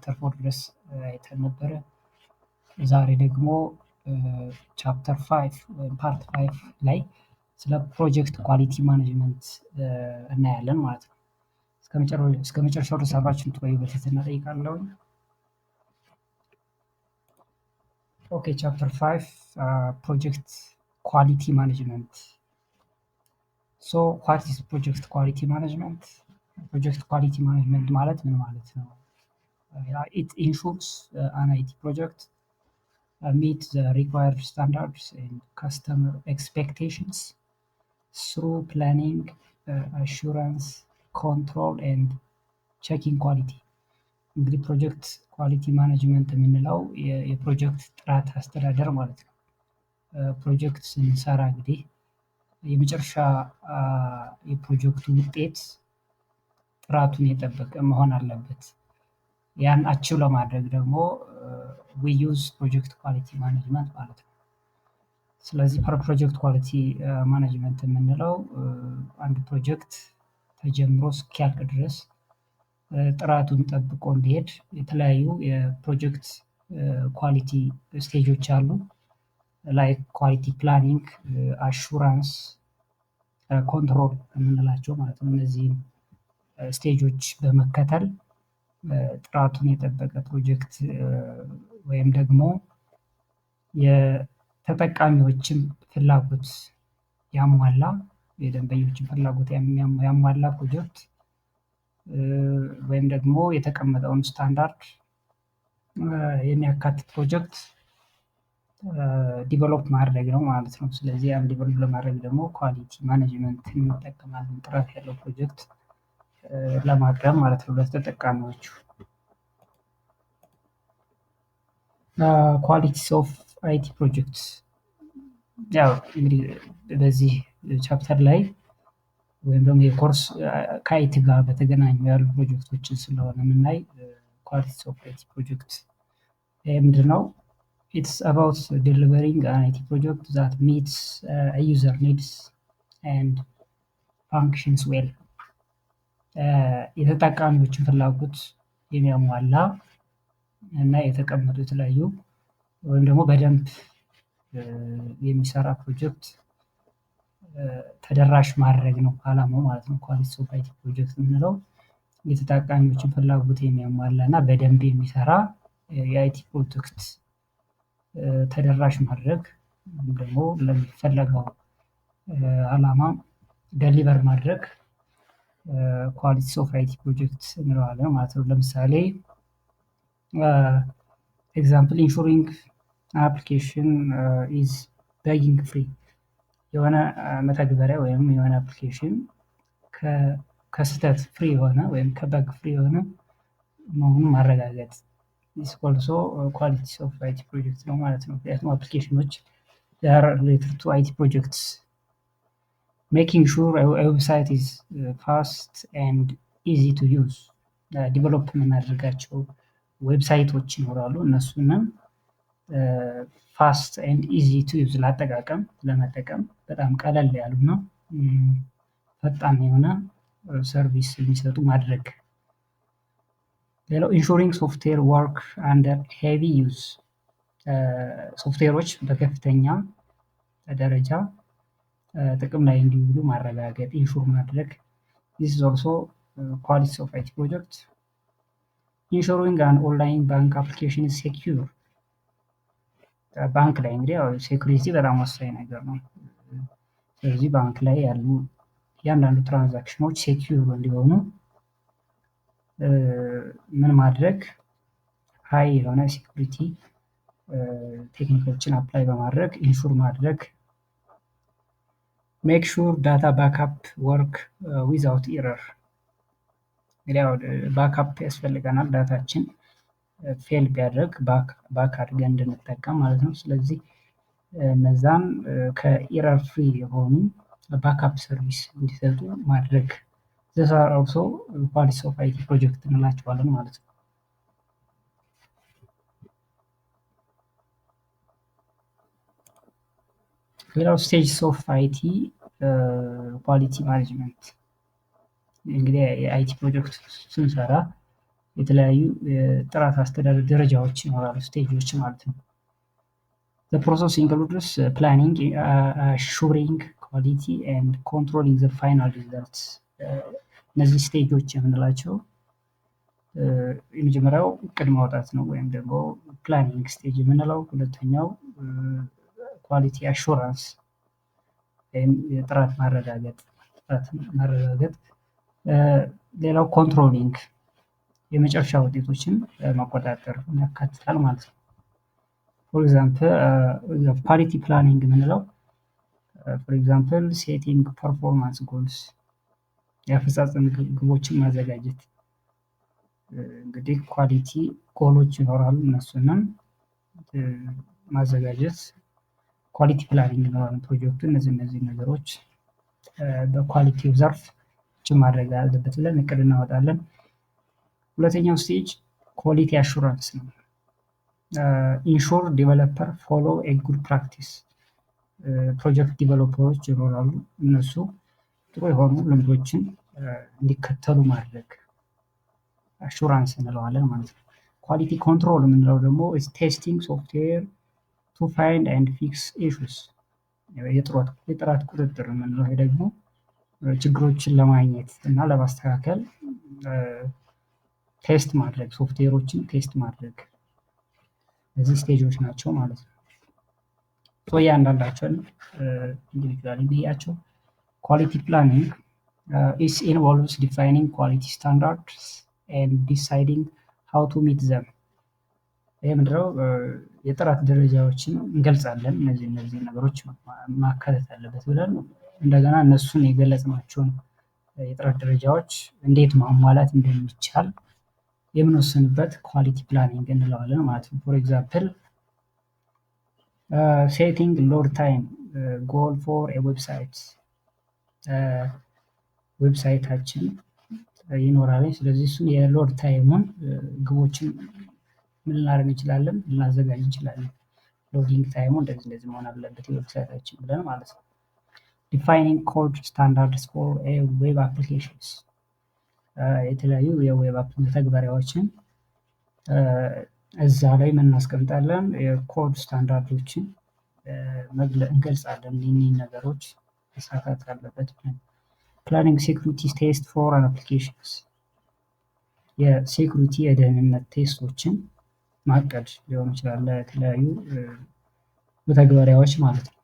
ቻፕተር 4 ድረስ አይተን ነበረ። ዛሬ ደግሞ ቻፕተር 5 ወይም ፓርት 5 ላይ ስለ ፕሮጀክት ኳሊቲ ማኔጅመንት እናያለን ማለት ነው። እስከ መጨረሻው ድረስ አብራችሁን ትቆዩ በትህትና እጠይቃለሁ። ኦኬ ቻፕተር 5 ፕሮጀክት ኳሊቲ ማኔጅመንት። ሶ ዋት ኢዝ ፕሮጀክት ኳሊቲ ማኔጅመንት? ፕሮጀክት ኳሊቲ ማኔጅመንት ማለት ምን ማለት ነው? It ensures an IT project meet the required standards and customer expectations through planning, assurance, control and checking quality. እንግዲህ ፕሮጀክት ኳሊቲ ማኔጅመንት የምንለው የፕሮጀክት ጥራት አስተዳደር ማለት ነው። ፕሮጀክት ስንሰራ እንግዲህ የመጨረሻ የፕሮጀክቱ ውጤት ጥራቱን የጠበቀ መሆን አለበት። ያን አቺቭ ለማድረግ ደግሞ we use ፕሮጀክት ኳሊቲ ማኔጅመንት ማለት ነው። ስለዚህ ፕሮጀክት ኳሊቲ ማኔጅመንት የምንለው አንድ ፕሮጀክት ተጀምሮ እስኪያልቅ ድረስ ጥራቱን ጠብቆ እንዲሄድ የተለያዩ የፕሮጀክት ኳሊቲ ስቴጆች አሉ። ላይክ ኳሊቲ ፕላኒንግ፣ አሹራንስ፣ ኮንትሮል የምንላቸው ማለት ነው። እነዚህን ስቴጆች በመከተል ጥራቱን የጠበቀ ፕሮጀክት ወይም ደግሞ የተጠቃሚዎችን ፍላጎት ያሟላ የደንበኞችን ፍላጎት ያሟላ ፕሮጀክት ወይም ደግሞ የተቀመጠውን ስታንዳርድ የሚያካትት ፕሮጀክት ዲቨሎፕ ማድረግ ነው ማለት ነው። ስለዚህ ያን ዲቨሎፕ ለማድረግ ደግሞ ኳሊቲ ማኔጅመንት እንጠቀማለን። ጥራት ያለው ፕሮጀክት ለማቅረብ ማለት ነው ለተጠቃሚዎቹ። ኳሊቲስ ኦፍ አይቲ ፕሮጀክትስ። ያው እንግዲህ በዚህ ቻፕተር ላይ ወይም ደግሞ የኮርስ ከአይቲ ጋር በተገናኙ ያሉ ፕሮጀክቶችን ስለሆነ የምናይ ኳሊቲስ ኦፍ አይቲ ፕሮጀክት ምንድን ነው? It's about delivering an IT project that meets user needs and functions well. የተጠቃሚዎችን ፍላጎት የሚያሟላ እና የተቀመጡ የተለያዩ ወይም ደግሞ በደንብ የሚሰራ ፕሮጀክት ተደራሽ ማድረግ ነው አላማው ማለት ነው። ኳሊቲ ኦፍ አይቲ ፕሮጀክት የምንለው የተጠቃሚዎችን ፍላጎት የሚያሟላ እና በደንብ የሚሰራ የአይቲ ፕሮጀክት ተደራሽ ማድረግ ወይም ደግሞ ለሚፈለገው አላማ ደሊቨር ማድረግ ኳሊቲስ ኦፍ አይቲ ፕሮጀክት እንለዋለን ማለት ነው። ለምሳሌ ኤግዛምፕል ኢንሹሪንግ አፕሊኬሽን ኢዝ በጊንግ ፍሪ። የሆነ መተግበሪያ ወይም የሆነ አፕሊኬሽን ከስህተት ፍሪ የሆነ ወይም ከበግ ፍሪ የሆነ መሆኑን ማረጋገጥ is also qualities of IT project ነው ማለት ነው። ምክንያቱም አፕሊኬሽኖች they are related to IT projects. Making sure a website is fast and easy to use. ዲቨሎፕ የምናደርጋቸው ዌብሳይቶች ይኖራሉ። እነሱንም ፋስት ኤንድ ኢዚ ቱ ዩዝ ለመጠቀም በጣም ቀለል ያሉና ፈጣን የሆነ ሰርቪስ የሚሰጡ ማድረግ። ሌላው ኢንሹሪንግ ሶፍትዌር ወርክ አንደር ሄቪ ዩዝ። ሶፍትዌሮች በከፍተኛ ደረጃ ጥቅም ላይ እንዲውሉ ማረጋገጥ፣ ኢንሹር ማድረግ። this is also qualities of IT project. Ensuring an online bank application is secure. ባንክ ላይ እንግዲህ ያው ሴኩሪቲ በጣም ወሳኝ ነገር ነው። ስለዚህ ባንክ ላይ ያሉ እያንዳንዱ ትራንዛክሽኖች ሴኪዩር እንዲሆኑ ምን ማድረግ? ሃይ የሆነ ሴኩሪቲ ቴክኒኮችን አፕላይ በማድረግ ኢንሹር ማድረግ። ሜክ ሹር ዳታ ባክአፕ ወርክ ዊዛውት ኢረር። እንግዲህ ያው ባክአፕ ያስፈልገናል። ዳታችን ፌል ቢያደርግ ባክ አድርገን እንድንጠቀም ማለት ነው። ስለዚህ እነዛን ከኢረር ፍሪ የሆኑ ባክአፕ ሰርቪስ እንዲሰጡ ማድረግ these are also qualities of IT project እንላቸዋለን ማለት ነው። ሌላው ስቴጅስ ኦፍ አይቲ ኳሊቲ ማኔጅመንት። እንግዲህ የአይቲ ፕሮጀክት ስንሰራ የተለያዩ የጥራት አስተዳደር ደረጃዎች ይኖራሉ፣ ስቴጆች ማለት ነው። The process includes planning, assuring quality and controlling the final results. እነዚህ ስቴጆች የምንላቸው የመጀመሪያው እቅድ ማውጣት ነው ወይም ደግሞ ፕላኒንግ ስቴጅ የምንለው። ሁለተኛው ኳሊቲ አሹራንስ ወይም የጥራት ማረጋገጥ። ሌላው ኮንትሮሊንግ የመጨረሻ ውጤቶችን መቆጣጠር ያካትታል ማለት ነው። ፎር ኤግዛምፕል ኳሊቲ ፕላኒንግ የምንለው ፎር ኤግዛምፕል ሴቲንግ ፐርፎርማንስ ጎልስ የአፈጻጸም ግቦችን ማዘጋጀት። እንግዲህ ኳሊቲ ጎሎች ይኖራሉ፣ እነሱንም ማዘጋጀት ኳሊቲ ፕላኒንግ ይኖራል ፕሮጀክቱ። እነዚህ ነገሮች በኳሊቲው ዘርፍ ማድረግ አለበት ብለን እቅድ እናወጣለን። ሁለተኛው ስቴጅ ኳሊቲ አሹራንስ ነው። ኢንሹር ዲቨሎፐር ፎሎ ኤ ጉድ ፕራክቲስ። ፕሮጀክት ዲቨሎፐሮች ይኖራሉ፣ እነሱ ጥሩ የሆኑ ልምዶችን እንዲከተሉ ማድረግ አሹራንስ እንለዋለን ማለት ነው። ኳሊቲ ኮንትሮል የምንለው ደግሞ ቴስቲንግ ሶፍትዌር ቱ ፋይንድ ኤንድ ፊክስ ኢሹስ። የጥራት ቁጥጥር የምንለው ይሄ ደግሞ ችግሮችን ለማግኘት እና ለማስተካከል ቴስት ማድረግ፣ ሶፍትዌሮችን ቴስት ማድረግ። እነዚህ ስቴጆች ናቸው ማለት ነው። እያንዳንዳቸውን ኢንዲቪጁዋሊ ብያቸው። ኳሊቲ ፕላኒንግ ኢስ ኢንቮልቭስ ዲፋይኒንግ ኳሊቲ ስታንዳርድስ ኤንድ ዲሳይዲንግ ሃው ቱ ሚት ዘም። ይህ ምንድነው? የጥራት ደረጃዎችን እንገልጻለን። እነዚህ ነገሮች ማካተት አለበት ብለን እንደገና እነሱን የገለጽናቸውን የጥራት ደረጃዎች እንዴት ማሟላት እንደሚቻል የምንወስንበት ኳሊቲ ፕላኒንግ እንለዋለን ማለት ነው። ፎር ኤግዛምፕል ሴቲንግ ሎድ ታይም ጎል ፎር ኤ ዌብሳይት። ዌብሳይታችን ይኖራል። ስለዚህ እሱን የሎድ ታይሙን ግቦችን ምን ልናደርግ እንችላለን? ልናዘጋጅ እንችላለን። ሎዲንግ ታይሙ እንደዚህ መሆን አለበት የዌብሳይታችን ብለን ማለት ነው። ዲፋይኒንግ ኮድ ስታንዳርድስ ፎር ዌብ አፕሊኬሽንስ። የተለያዩ የዌብ ተግባሪያዎችን እዛ ላይ ምን እናስቀምጣለን? የኮድ ስታንዳርዶችን እንገልጻለን። እነዚህ ነገሮች መሳካት አለበት ብለን ፕላኒንግ ሴኩሪቲ ቴስት ፎር አፕሊኬሽንስ። የሴኩሪቲ የደህንነት ቴስቶችን ማቀድ ሊሆን ይችላል ለተለያዩ መተግበሪያዎች ማለት ነው።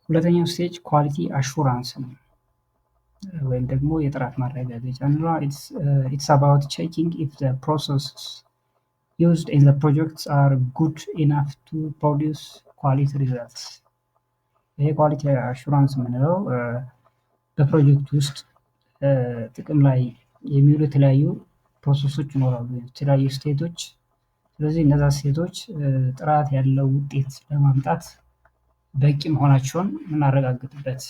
ሁለተኛው ስቴጅ ኳሊቲ አሹራንስ ነው ወይም ደግሞ የጥራት ማረጋገጫ ነው። ኢትስ አባውት ቼኪንግ ኢፍ ዘ ፕሮሰስስ used in the projects are good enough to produce quality results። ይሄ ኳሊቲ አሹራንስ የምንለው በፕሮጀክት ውስጥ ጥቅም ላይ የሚውሉ የተለያዩ ፕሮሰሶች ይኖራሉ፣ የተለያዩ ስቴቶች። ስለዚህ እነዛ ስቴቶች ጥራት ያለው ውጤት ለማምጣት በቂ መሆናቸውን የምናረጋግጥበት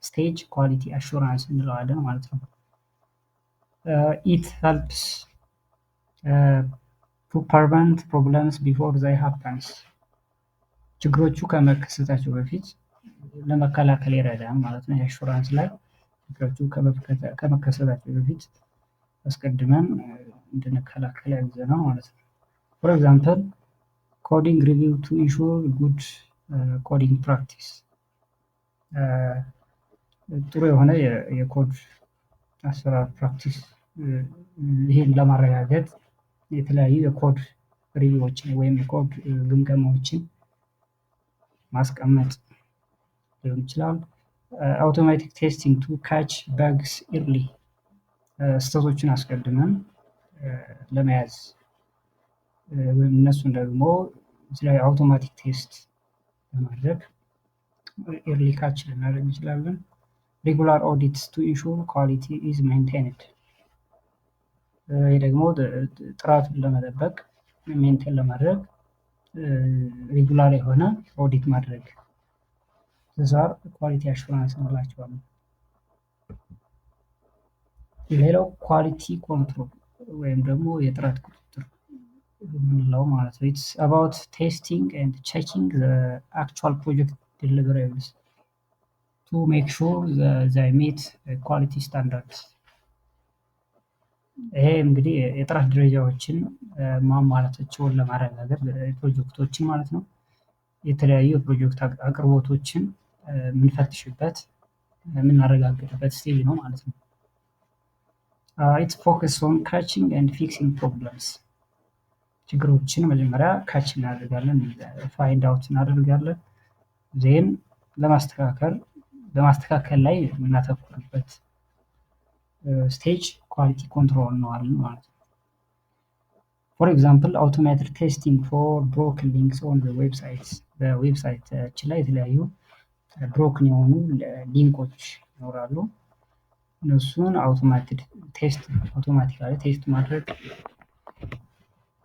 ስቴጅ ኳሊቲ አሹራንስ እንለዋለን ማለት ነው። ኢት ሄልፕስ ቱ ፕሪቨንት ፕሮብለምስ ቢፎር ዘይ ሃፐንስ። ችግሮቹ ከመከሰታቸው በፊት ለመከላከል ይረዳል ማለት ነው። የአሹራንስ ላይ ችግሮቹ ከመከሰታቸው በፊት አስቀድመን እንድንከላከል ያግዘናል ማለት ነው። ፎር ኤግዛምፕል ኮዲንግ ሪቪው ቱ ኢንሹር ጉድ ኮዲንግ ፕራክቲስ። ጥሩ የሆነ የኮድ አሰራር ፕራክቲስ፣ ይህን ለማረጋገጥ የተለያዩ የኮድ ሪቪዎችን ወይም የኮድ ግምገማዎችን ማስቀመጥ ሊሆን ይችላል። አውቶማቲክ ቴስቲንግ ቱ ካች ባግስ ኢርሊ። ስህተቶችን አስቀድመን ለመያዝ ወይም እነሱን ደግሞ የተለያዩ አውቶማቲክ ቴስት ለማድረግ ኢርሊ ካች ልናደርግ እንችላለን። ሬጉላር ኦዲትስ ቱ ኢንሹር ኳሊቲ ኢዝ ሜንቴንድ። ይህ ደግሞ ጥራቱን ለመጠበቅ ሜንቴን ለማድረግ ሬጉላር የሆነ ኦዲት ማድረግ ዛር ኳሊቲ አሹራንስ እንላቸዋለን። ሌላው ኳሊቲ ኮንትሮል ወይም ደግሞ የጥራት ቁጥጥር የምንለው ማለት ነው። ኢትስ አባውት ቴስቲንግ ኤንድ ቼኪንግ ዘ አክቹዋል ፕሮጀክት ዴሊቨራብልስ ቱ to make sure they meet quality standards። ይሄ እንግዲህ የጥራት ደረጃዎችን ማሟላታቸውን ለማረጋገጥ ፕሮጀክቶችን ማለት ነው የተለያዩ የፕሮጀክት አቅርቦቶችን የምንፈትሽበት የምናረጋግጥበት ስቴጅ ነው ማለት ነው። ኢትስ ፎከስ ኦን ካቺንግ ኤንድ ፊክሲንግ ፕሮብለምስ። ችግሮችን መጀመሪያ ካች እናደርጋለን፣ ፋይንድ አውት እናደርጋለን። ዜን በማስተካከል ላይ የምናተኩርበት ስቴጅ ኳሊቲ ኮንትሮል ነው ማለት ነው። ፎር ኤግዛምፕል አውቶሜትድ ቴስቲንግ ፎር ብሮክን ሊንክስ ኦን ዌብሳይትስ። በዌብሳይታችን ላይ የተለያዩ ብሮክን የሆኑ ሊንኮች ይኖራሉ። እነሱን አውቶማቲካሊ ቴስት ማድረግ።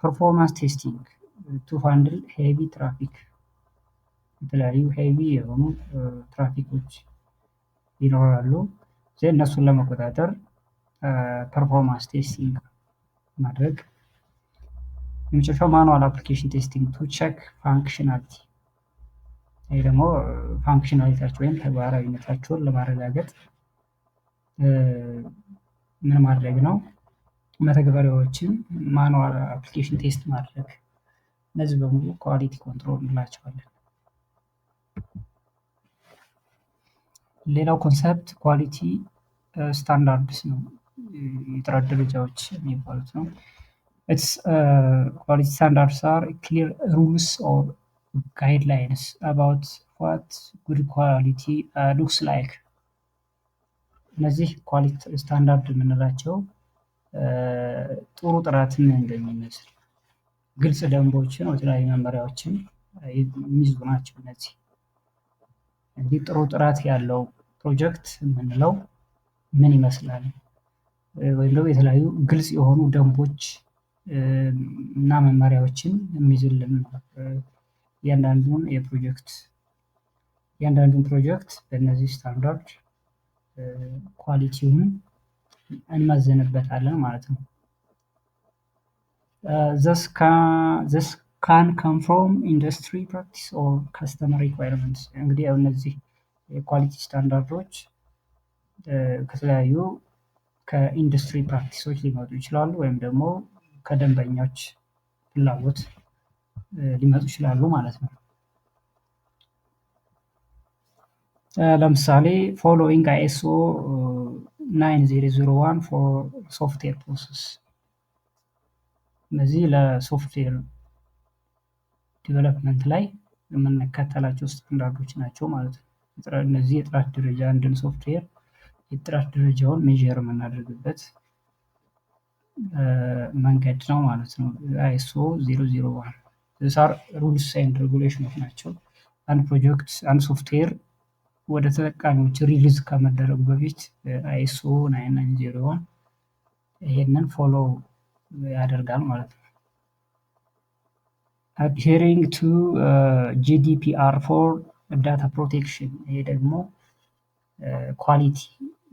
ፐርፎርማንስ ቴስቲንግ ቱ ሃንድል ሄቪ ትራፊክ። የተለያዩ ሄቪ የሆኑ ትራፊኮች ይኖራሉ። እነሱን ለመቆጣጠር ፐርፎርማንስ ቴስቲንግ ማድረግ። የመጨረሻው ማኑዋል አፕሊኬሽን ቴስቲንግ ቱ ቼክ ፋንክሽናሊቲ። ይህ ደግሞ ፋንክሽናሊቲያቸው ወይም ተግባራዊነታቸውን ለማረጋገጥ ምን ማድረግ ነው? መተግበሪያዎችን ማኑዋል አፕሊኬሽን ቴስት ማድረግ። እነዚህ በሙሉ ኳሊቲ ኮንትሮል እንላቸዋለን። ሌላው ኮንሰፕት ኳሊቲ ስታንዳርድስ ነው። የጥራት ደረጃዎች የሚባሉት ነው። ኳሊቲ ስታንዳርድስ አር ክሊር ሩልስ ኦር ጋይድላይንስ አባውት ዋት ጉድ ኳሊቲ ሉክስ ላይክ። እነዚህ ኳሊቲ ስታንዳርድ የምንላቸው ጥሩ ጥራት ምን እንደሚመስል ግልጽ ደንቦችን ወይ የተለያዩ መመሪያዎችን የሚይዙ ናቸው። እነዚህ እንግዲህ ጥሩ ጥራት ያለው ፕሮጀክት የምንለው ምን ይመስላል፣ ወይም ደግሞ የተለያዩ ግልጽ የሆኑ ደንቦች እና መመሪያዎችን የሚይዝልን ነው። እያንዳንዱን ፕሮጀክት በእነዚህ ስታንዳርድ ኳሊቲውን እንመዝንበታለን ማለት ነው። this can come from industry practice or customer requirements። እንግዲህ ያው እነዚህ የኳሊቲ ስታንዳርዶች ከተለያዩ ከኢንዱስትሪ ፕራክቲሶች ሊመጡ ይችላሉ፣ ወይም ደግሞ ከደንበኞች ፍላጎት ሊመጡ ይችላሉ ማለት ነው። ለምሳሌ ፎሎዊንግ ISO 9001 ፎር ሶፍትዌር ፕሮሰስ። እነዚህ ለሶፍትዌር ዲቨሎፕመንት ላይ የምንከተላቸው ስታንዳርዶች ናቸው ማለት ነው። እነዚህ የጥራት ደረጃ አንድን ሶፍትዌር የጥራት ደረጃውን ሜዥር የምናደርግበት መንገድ ነው ማለት ነው። ISO 001 ዛር ሩልስ ኤንድ ሬጉሌሽኖች ናቸው። አንድ ሶፍትዌር ወደ ተጠቃሚዎች ሪሊዝ ከመደረጉ በፊት ISO 9901 ይሄንን ፎሎ ያደርጋል ማለት ነው። adhering to GDPR for data protection። ይሄ ደግሞ ኳሊቲ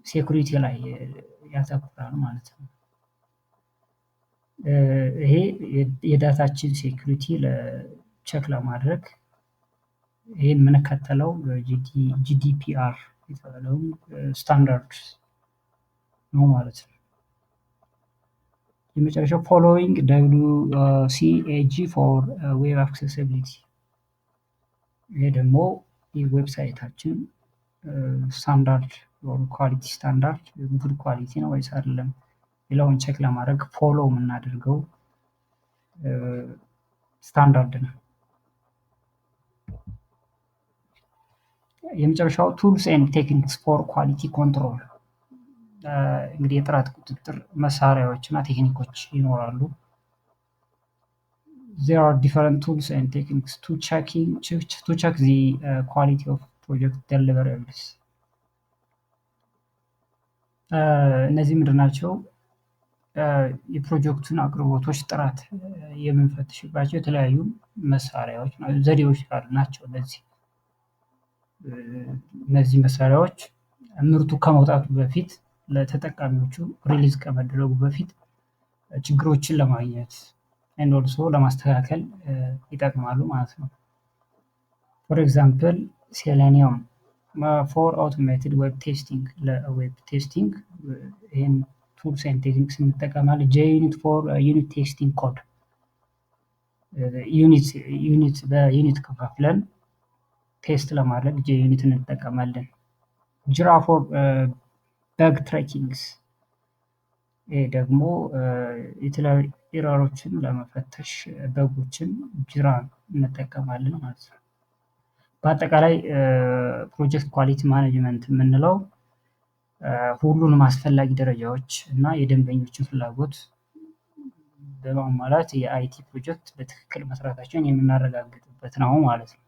ሴኩሪቲ ላይ ያተኩራል ማለት ነው። ይሄ የዳታችን ሴኩሪቲ ቼክ ለማድረግ ይሄን የምንከተለው GDPR የተባለውን ስታንዳርድ ነው ማለት ነው። የመጨረሻው ፎሎዊንግ WCAG ፎር ዌብ አክሴሲቢሊቲ። ይሄ ደግሞ የዌብሳይታችን ስታንዳርድ ኳሊቲ ስታንዳርድ ጉድ ኳሊቲ ነው ወይስ አይደለም የሚለውን ቼክ ለማድረግ ፎሎ የምናደርገው ስታንዳርድ ነው። የመጨረሻው ቱልስ ኤንድ ቴክኒክስ ፎር ኳሊቲ ኮንትሮል። እንግዲህ የጥራት ቁጥጥር መሳሪያዎች እና ቴክኒኮች ይኖራሉ። there are different tools and techniques to check the quality of project deliverables። እነዚህ ምንድን ናቸው? የፕሮጀክቱን አቅርቦቶች ጥራት የምንፈትሽባቸው የተለያዩ መሳሪያዎች ዘዴዎች ናቸው። እነዚህ መሳሪያዎች ምርቱ ከመውጣቱ በፊት ለተጠቃሚዎቹ ሪሊዝ ከመደረጉ በፊት ችግሮችን ለማግኘት and also ለማስተካከል ይጠቅማሉ ማለት ነው። ፎር ኤግዛምፕል ሴሌኒየም ፎር አውቶሜትድ ዌብ ቴስቲንግ ለዌብ ቴስቲንግ ይህን ቱልስ ኤንድ ቴክኒክስ እንጠቀማለን። JUnit ፎር ዩኒት ቴስቲንግ ኮድ ዩኒት በዩኒት ከፋፍለን ቴስት ለማድረግ JUnit እንጠቀማለን። ጅራ ፎር በግ ትራኪንግስ ይሄ ደግሞ የተለያዩ ኤረሮችን ለመፈተሽ በጎችን ጅራ እንጠቀማለን ማለት ነው። በአጠቃላይ ፕሮጀክት ኳሊቲ ማኔጅመንት የምንለው ሁሉንም አስፈላጊ ደረጃዎች እና የደንበኞችን ፍላጎት በማሟላት የአይቲ ፕሮጀክት በትክክል መስራታቸውን የምናረጋግጥበት ነው ማለት ነው።